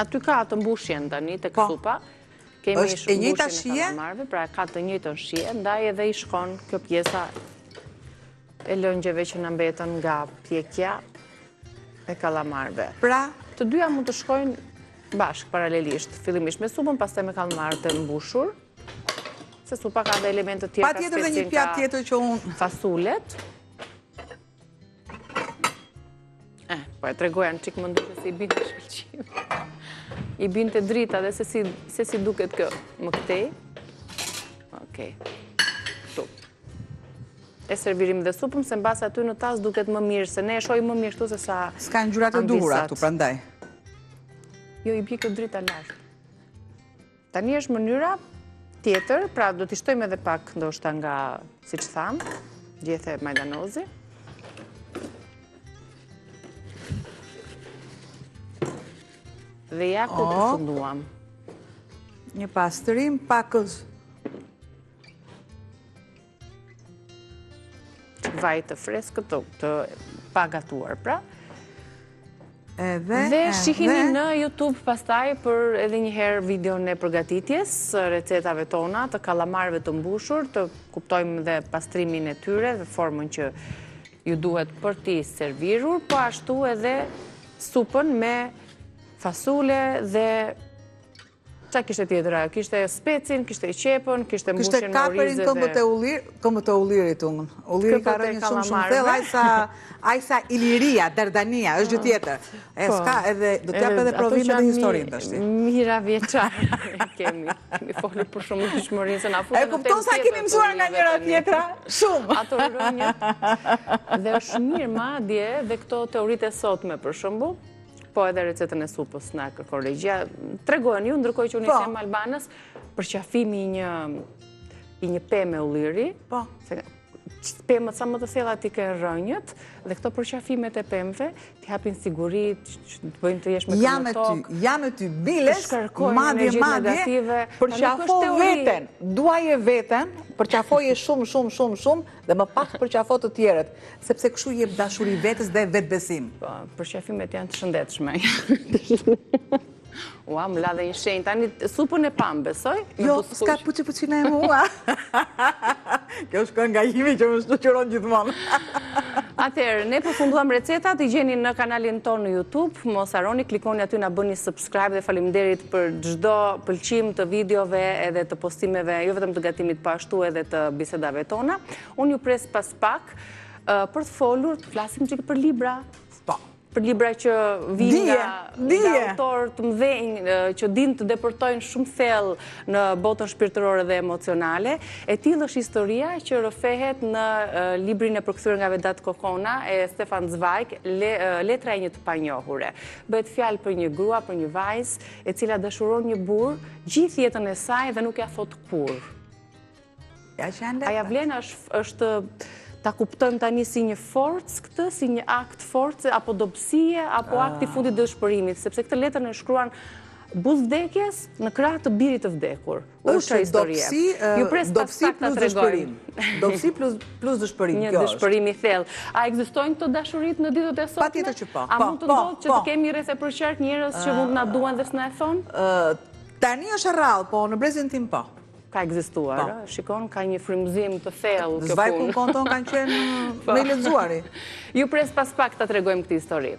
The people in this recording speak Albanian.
Aty ka të mbushjen tani tek supa. Kemi mbushjen e kalamarëve, pra ka të njëjtën shije, ndaj edhe i shkon kjo pjesa e lëngjeve që na mbetën nga pjekja e kalamarëve. Pra, të dyja mund të shkojnë bashkë paralelisht, fillimisht me supën, pastaj me kalamarët e mbushur. Se supa ka dhe elemente tjera, patjetër dhe një pjatë tjetër që unë fasulet. Po e tregoja në qikë më nduke se i binte shkëllqim. I binte drita dhe se si duket kjo më këtej. Okej. Tu. E servirim dhe supëm, se në base aty në tas duket më mirë, se ne e shojë më mirë këtu se sa ambisat. Ska në gjurat e duhur atu, prandaj. Jo, i bje kjo drita lartë. Tani është mënyra tjetër, pra do t'i shtojmë edhe pak ndoshta nga, si që thamë, gjethe majdanozi. Dhe ja ku përfunduam. Një pastërim pakës. Vaj të freskët të pagatuar, pra. Dhe shihini në YouTube pastaj për edhe një herë videon e përgatitjes, recetave tona, të kalamarëve të mbushur, të kuptojmë dhe pastrimin e tyre dhe formën që ju duhet për t'i servirur, po ashtu edhe supën me fasule dhe qa kishte tjetëra? Kishte specin, kishte i qepën, kishte mbushjen në orizë dhe... Kishte këmbët e ullirit unë. Ulliri ka rënjë shumë thellë, ajsa iliria, dardania, është gjë tjetër. Do t'jap edhe provime dhe historinë të shti. Mira vjeçare kemi folë për shumë të shmërinë, se na funë në temë tjetër. E kupton sa kemi mësuar nga njëra tjetra? Shumë! Ato rënjët. Dhe është mirë madje dhe këto teoritë e sotme për shembull, po edhe recetën e supës në kërkon regjia. Tregojnë ju, ndërkohë që unë i them Albanës, për qafimi i një pemë ulliri, pemët sa më të thella ti ke rënjët, dhe këto përqafimet e pemëve ti hapin sigurit, të bëjnë të jesh me këmë në tokë. Jam e ty, biles, madje, përqafo veten, duaje veten, përqafoje shumë, dhe më pak përqafo të tjeret, sepse këshu jep dashuri vetës dhe vetbesim. Përqafimet janë të shëndetshme. Ua, më la dhe një shenjë. Tani, supën e pam, besoj? Jo, s'ka puqina e mua. Kjo shkon nga imi që më shtuqëron gjithmonë. Atëherë, ne përfunduam recetat, i gjeni në kanalin tonë në YouTube, mos harroni, klikoni aty na bëni subscribe dhe faleminderit për çdo pëlqim të videove edhe të postimeve, jo vetëm të gatimit, po ashtu edhe të bisedave tona. Unë ju pres pas pak për të folur, të flasim çik për libra. Për libra që vinë nga autorë të mëdhenj që dinë të depërtojnë shumë thellë në botën shpirtërore dhe emocionale. E tillë është historia që rrëfehet në librin e përkthyer nga Vedat Kokona e Stefan Zweig, Letra e një të panjohure. Bëhet fjalë për një grua, për një vajzë e cila dëshiron një burr gjithë jetën e saj dhe nuk ja thot kurrë. Aja vlen është ta kuptojmë tani si një forcë këtë, si një akt force, apo dobësie, apo akti fundit dëshpërimit, sepse këtë letër në shkruan buzë vdekjes në krah të birit të vdekur. Është historie. Dobësi plus dëshpërim. Dobësi plus dëshpërim, kjo është. Një dëshpërim i thellë. A ekzistojnë këto dashurit në ditët e sotme? Patjetër që po. A mund të ndodhë që të kemi rreth e përqark njerëz që mund na duan dhe s'na e thonë? Tani është rrallë, po në brezin tim po. Ka ekzistuar, shikon, ka një frymëzim të thellë kjo punë. Zvajku konton kanë qenë me i lexuari. Ju pres pas pak ta tregojmë këtë histori.